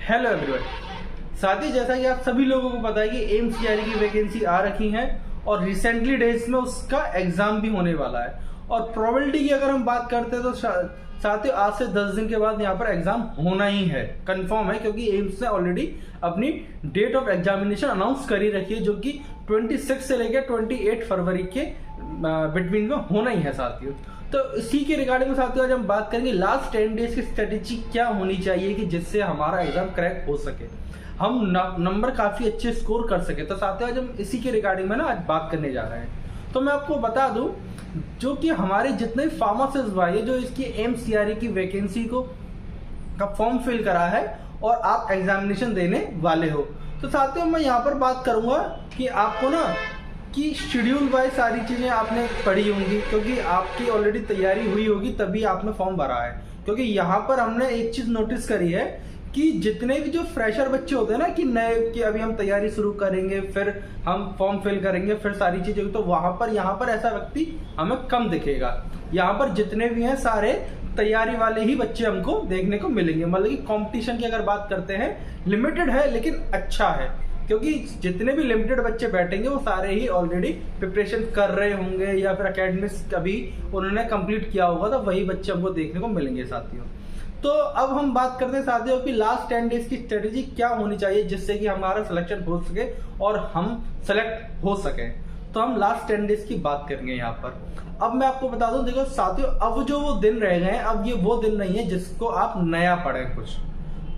Hello everyone. साथ ही जैसा कि आप सभी लोगों को पता है कि एम्स की वैकेंसी आ रखी है और रिसेंटली डेज में उसका एग्जाम भी होने वाला है। और प्रोबेबिलिटी की अगर हम बात करते हैं तो साथ ही आज से 10 दिन के बाद यहाँ पर एग्जाम होना ही है, कंफर्म है, क्योंकि एम्स ने ऑलरेडी अपनी डेट ऑफ एग्जामिनेशन अनाउंस कर ही रखी है, जो कि 26 से लेकर 28 फरवरी के बिटवीन में होना ही है साथियों। तो इसी के रिगार्डिंग में साथियों आज हम बात करेंगे लास्ट 10 डेज की स्ट्रेटेजी क्या होनी चाहिए कि जिससे हमारा एग्जाम क्रैक हो सके, हम नंबर काफी अच्छे स्कोर कर सके। तो साथियों आज हम इसी के रिगार्डिंग में ना आज बात करने जा रहे हैं। तो मैं आपको बता दूं, जो कि हमारे जितने फार्मासिस्ट भाई जो इसकी एमसीआरई की वैकेंसी को का फॉर्म फिल करा है और आप एग्जामिनेशन देने वाले हो, तो साथियों मैं यहाँ पर बात करूंगा कि आपको ना कि शेड्यूल वाइज सारी चीजें आपने पढ़ी होंगी, क्योंकि आपकी ऑलरेडी तैयारी हुई होगी तभी आपने फॉर्म भरा है। क्योंकि यहाँ पर हमने एक चीज नोटिस करी है कि जितने भी जो फ्रेशर बच्चे होते हैं ना कि नए कि अभी हम तैयारी शुरू करेंगे, फिर हम फॉर्म फिल करेंगे, फिर सारी चीजें, तो वहां पर यहाँ पर ऐसा व्यक्ति हमें कम दिखेगा। यहाँ पर जितने भी हैं सारे तैयारी वाले ही बच्चे हमको देखने को मिलेंगे। मतलब कि कंपटीशन की अगर बात करते हैं लिमिटेड है लेकिन अच्छा है, क्योंकि जितने भी लिमिटेड बच्चे बैठेंगे वो सारे ही ऑलरेडी प्रिपरेशन कर रहे होंगे या फिर एकेडमिक्स कभी उन्होंने कंप्लीट किया होगा, तो वही बच्चे हमको देखने को मिलेंगे साथियों। तो अब हम बात करते हैं साथियों कि लास्ट 10 डेज की स्ट्रेटेजी क्या होनी चाहिए जिससे कि हमारा सिलेक्शन हो सके और हम सेलेक्ट हो सके। तो हम लास्ट 10 डेज की बात करेंगे यहाँ पर। अब मैं आपको बता दूं, देखो साथियों, अब जो वो दिन रह गए हैं, अब ये वो दिन नहीं है जिसको आप नया पढ़ें कुछ,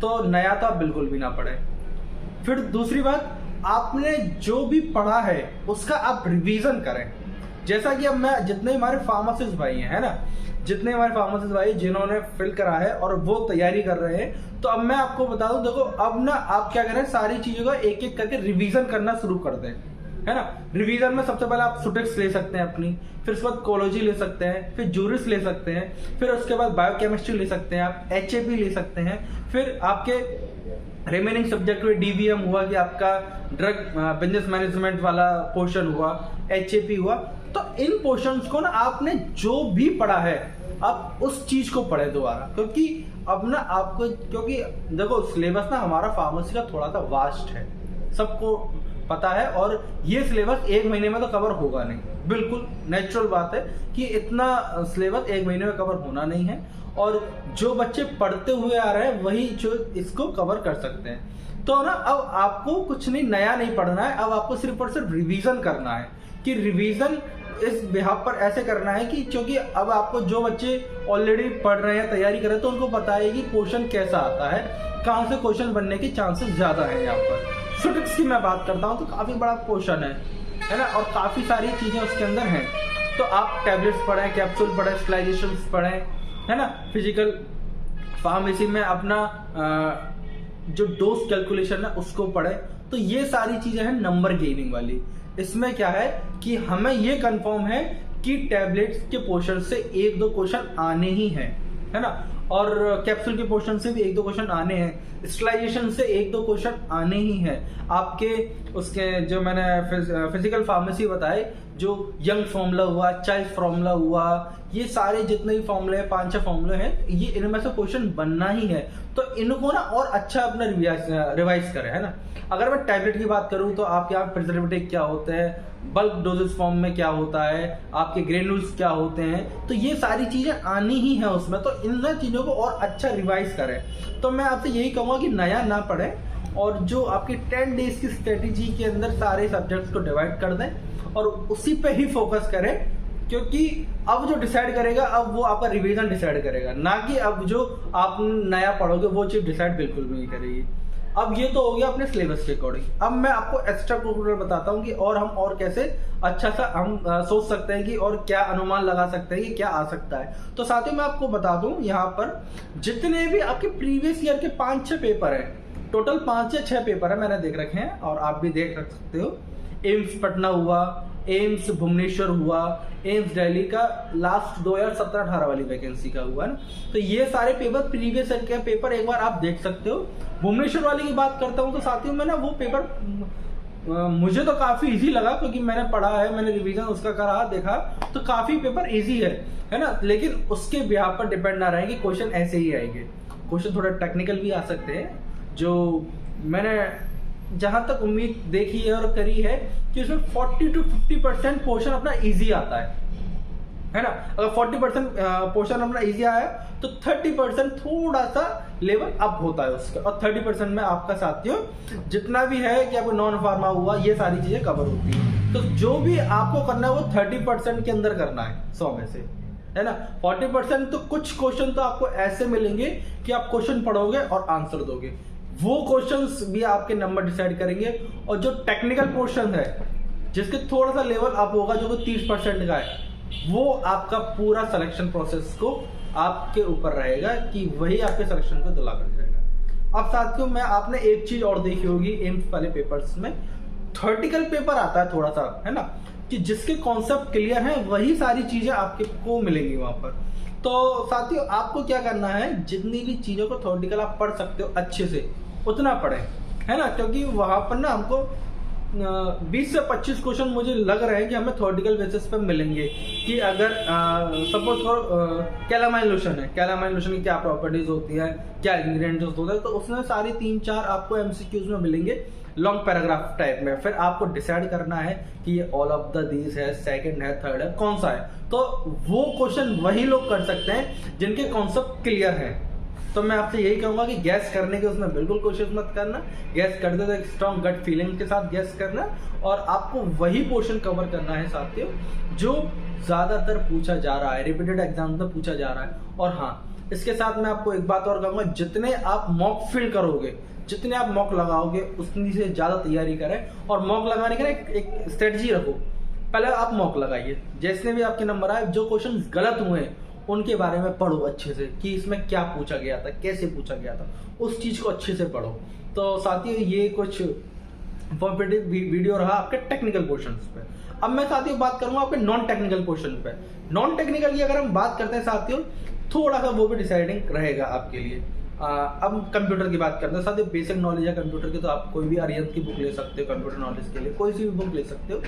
तो नया तो आप बिल्कुल भी ना पढ़े। फिर दूसरी बात, आपने जो भी पढ़ा है उसका आप रिवीजन करें। जैसा कि अब मैं जितने हमारे फार्मासिस्ट भाई हैं, है ना, जितने हमारे फार्मासिस्ट भाई जिन्होंने फिल करा है और वो तैयारी कर रहे हैं, तो अब मैं आपको बता दूं, देखो अब ना आप क्या करें, सारी चीजों का एक एक करके रिवीजन करना शुरू कर दें, है ना। रिवीजन में सबसे पहले आप सुटेक्स ले सकते हैं अपनी, फिर उसके बाद कोलॉजी ले सकते हैं, फिर जूरिस ले सकते हैं, फिर उसके बाद बायोकेमिस्ट्री ले सकते हैं, आप एचएपी ले सकते हैं, फिर आपके रिमेनिंग सब्जेक्ट में डीवीएम हुआ कि आपका ड्रग बिजनेस मैनेजमेंट वाला पोर्शन हुआ, एचएपी हुआ। तो इन पोर्शंस को ना आपने जो भी पढ़ा है आप उस चीज को पढ़े दोबारा, क्योंकि अब ना आपको, क्योंकि देखो सिलेबस ना हमारा फार्मेसी का थोड़ा सा वास्ट है, सबको पता है, और ये सिलेबस एक महीने में तो कवर होगा नहीं, बिल्कुल नेचुरल बात है कि इतना सिलेबस एक महीने में कवर होना नहीं है, और जो बच्चे पढ़ते हुए आ रहे हैं वही जो इसको कवर कर सकते हैं। तो ना अब आपको कुछ नहीं नया नहीं पढ़ना है, अब आपको सिर्फ और सिर्फ रिवीजन करना है। कि रिवीजन इस बिहाफ पर ऐसे करना है कि क्योंकि अब आपको जो बच्चे ऑलरेडी पढ़ रहे हैं, तैयारी कर रहे हैं, तो उनको पता है कि क्वेश्चन कैसा आता है, कहाँ से क्वेश्चन बनने के चांसेस ज्यादा है। यहाँ पर सुटेक्स की मैं बात करता हूँ तो काफी बड़ा क्वेश्चन है ना, और काफी सारी चीजें उसके अंदर हैं। तो आप टैबलेट्स पढ़ें, कैप्सूल पढ़ें, स्टलाइजेशन पढ़ें, है ना, फिजिकल फार्मेसी में अपना जो डोज कैलकुलेशन है उसको पढ़ें। तो ये सारी चीजें हैं नंबर गेनिंग वाली। इसमें क्या है कि हमें ये कंफर्म है कि टैबलेट्स के पोर्शन से 1-2 क्वेश्चन आने ही हैं, है ना, और कैप्सूल के पोर्शन से भी 1-2 क्वेश्चन आने हैं, स्टलाइजेशन से 1-2 क्वेश्चन आने ही हैं। आपके उसके जो मैंने फिजिकल फार्मेसी बताए, जो यंग फॉर्मूला हुआ, चाइल्ड फॉर्मूला हुआ, ये सारे जितने भी फॉर्मूले हैं, 5-6 फॉर्मूले हैं, ये इनमें से क्वेश्चन बनना ही है। तो इनको ना और अच्छा अपना रिवाइज करें, है ना। अगर मैं टैबलेट की बात करूं तो आप यहाँ प्रिजर्वेटिव क्या होते हैं, बल्क डोजेस फॉर्म में क्या होता है, आपके ग्रेन्यूल्स क्या होते हैं, तो ये सारी चीजें आनी ही है उसमें। तो इन चीजों को और अच्छा रिवाइज करें। तो मैं आपसे यही कहूंगा कि नया ना पढ़ें और जो आपकी 10 डेज की स्ट्रेटेजी के अंदर सारे सब्जेक्ट्स को डिवाइड कर दें और उसी पे ही फोकस करें, क्योंकि अब जो डिसाइड करेगा अब वो आपका रिवीजन डिसाइड करेगा, ना कि अब जो आप नया पढ़ोगे वो चीज डिसाइड बिल्कुल भी नहीं करेगी। अब ये तो हो गया अपने सिलेबस के अकॉर्डिंग। अब मैं आपको एक्स्ट्रा करिकुलर बताता हूँ कि और हम और कैसे अच्छा सा हम सोच सकते हैं कि और क्या अनुमान लगा सकते हैं कि क्या आ सकता है। तो साथ ही मैं आपको बता दूं, यहाँ पर जितने भी आपके प्रीवियस ईयर के 5-6 पेपर है, टोटल 5 या 6 पेपर है, मैंने देख रखे हैं और आप भी देख रख सकते हो। एम्स पटना हुआ, एम्स भुवनेश्वर हुआ, एम्स दिल्ली का लास्ट 2017-18 वाली वैकेंसी का हुआ ना, तो ये सारे पेपर प्रीवियस ईयर के पेपर एक बार आप देख सकते हो। भुवनेश्वर वाली की बात करता हूँ तो साथियों में ना वो पेपर मुझे तो काफी इजी लगा, क्योंकि मैंने पढ़ा है, मैंने रिवीजन उसका करा, देखा तो काफी पेपर इजी है ना। लेकिन उसके बिहाफ पर डिपेंड ना रहे कि क्वेश्चन ऐसे ही आएंगे, क्वेश्चन थोड़ा टेक्निकल भी आ सकते हैं, जो मैंने जहां तक उम्मीद देखी है और करी है कि उसमें 40 to 50% पोर्शन अपना इजी आता है ना। अगर 40% पोर्शन अपना इजी आया तो 30% थोड़ा सा लेवल अप होता है उसका, और 30% में आपका साथियों जितना भी है कि आपको नॉन फार्मा हुआ ये सारी चीजें कवर होती है। तो जो भी आपको करना है वो 30% के अंदर करना है 100 में से, है ना। 40% तो कुछ क्वेश्चन तो आपको ऐसे मिलेंगे कि आप क्वेश्चन पढ़ोगे और आंसर दोगे, वो क्वेश्चंस भी आपके नंबर डिसाइड करेंगे। और जो टेक्निकल पोर्शन है जिसके थोड़ा सा लेवल अप होगा जो कि 30% का है, वो आपका पूरा सिलेक्शन प्रोसेस को आपके ऊपर रहेगा कि वही आपके सिलेक्शन को दिला कर जाएगा। अब साथियों मैं आपने एक चीज और देखी होगी एम्स वाले पेपर्स में, थ्योरेटिकल पेपर आता है थोड़ा सा, है ना, कि जिसके कॉन्सेप्ट क्लियर है वही सारी चीजें आपके को मिलेंगी वहां पर। तो साथियों आपको क्या करना है, जितनी भी चीजों को थ्योरेटिकल आप पढ़ सकते हो अच्छे से उतना पढ़ें, है ना, क्योंकि वहां पर ना हमको 20 से 25 क्वेश्चन मुझे लग रहे हैं कि हमें थ्योरेटिकल बेसिस पे मिलेंगे। कि अगर सपोज करो कैलामाइन लोशन है, कैलामाइन लोशन की क्या प्रॉपर्टीज होती है, क्या इंग्रेडिएंट्स होते हैं, तो उसमें सारी 3-4 आपको एमसीक्यूज में मिलेंगे लॉन्ग पैराग्राफ टाइप में। फिर आपको डिसाइड करना है कि ये ऑल ऑफ द दीज है, सेकंड है, थर्ड है, कौन सा है। तो वो क्वेश्चन वही लोग कर सकते हैं जिनके कॉन्सेप्ट क्लियर है। तो मैं आपसे यही कहूंगा कि गैस करने के उसमें बिल्कुल कोशिश मत करना, गैस करते तो एक स्ट्रॉन्ग गट फीलिंग के साथ गैस करना, और आपको वही पोर्शन कवर करना है साथियों जो ज्यादातर पूछा जा रहा है, रिपीटेड एग्जाम में पूछा जा रहा है। और हाँ, इसके साथ मैं आपको एक बात और कहूंगा, जितने आप मॉक फिल करोगे, जितने आप मॉक लगाओगे उतनी से ज्यादा तैयारी करें। और मॉक लगाने का एक स्ट्रेटजी रखो, पहले आप मॉक लगाइए, जैसे भी आपके नंबर आए, जो क्वेश्चन गलत हुए उनके बारे में पढ़ो अच्छे से कि इसमें क्या पूछा गया था, कैसे पूछा गया था, उस चीज को अच्छे से पढ़ो। तो साथियों ये कुछ इंफॉर्मेटिव वीडियो रहा आपके टेक्निकल पोर्शंस पे। अब मैं साथियों बात करूंगा आपके नॉन टेक्निकल पोर्शन पे। नॉन टेक्निकल की अगर हम बात करते हैं साथियों, थोड़ा सा वो भी डिसाइडिंग रहेगा आपके लिए। अब कंप्यूटर की बात करते हैं साथियों, बेसिक नॉलेज है कंप्यूटर की, तो आप कोई भी अरिहंत की बुक ले सकते हो कंप्यूटर नॉलेज के लिए, कोई सी भी बुक ले सकते हो।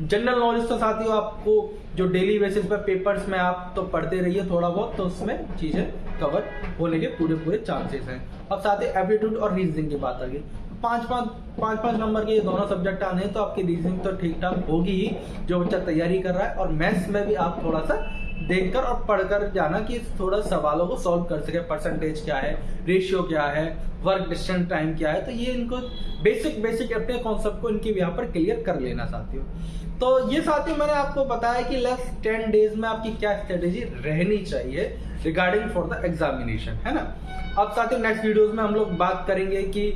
जनरल नॉलेज तो साथियों आपको जो डेली बेसिस पर पेपर्स में आप तो पढ़ते रहिए थोड़ा बहुत, तो उसमें चीजें कवर होने के पूरे चांसेस हैं। अब साथ ही एप्टीट्यूड और रीजनिंग की बात आ गई, 5-5 नंबर के ये दोनों सब्जेक्ट आने हैं, तो आपकी रीजनिंग तो ठीक ठाक होगी ही जो बच्चा तैयारी कर रहा है। और मैथ्स में भी आप थोड़ा सा देखकर और पढ़कर जाना कि थोड़ा सवालों को सॉल्व कर सके, परसेंटेज क्या है, रेशियो क्या है, वर्क डिस्टेंस टाइम क्या है, तो ये इनको बेसिक अपने कॉन्सेप्ट को इनके यहाँ पर क्लियर कर लेना साथियों। तो ये साथियों मैंने आपको बताया कि लास्ट 10 डेज में आपकी क्या स्ट्रेटेजी रहनी चाहिए रिगार्डिंग फॉर द एग्जामिनेशन, है ना। अब साथियों नेक्स्ट वीडियोस में हम लोग बात करेंगे कि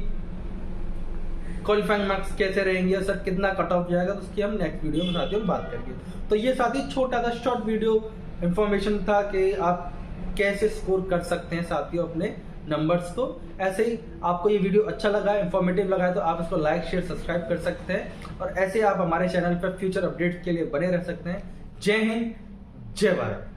क्वालिफाइंग मार्क्स कैसे रहेंगे, सर कितना कट ऑफ जाएगा, तो उसकी हम नेक्स्ट वीडियो में साथियों बात करेंगे। तो ये साथी छोटा सा शॉर्ट वीडियो इंफॉर्मेशन था कि आप कैसे स्कोर कर सकते हैं साथियों अपने नंबर्स को। ऐसे ही आपको ये वीडियो अच्छा लगा है, इंफॉर्मेटिव लगा है, तो आप इसको लाइक शेयर सब्सक्राइब कर सकते हैं, और ऐसे आप हमारे चैनल पर फ्यूचर अपडेट्स के लिए बने रह सकते हैं। जय हिंद, जय भारत।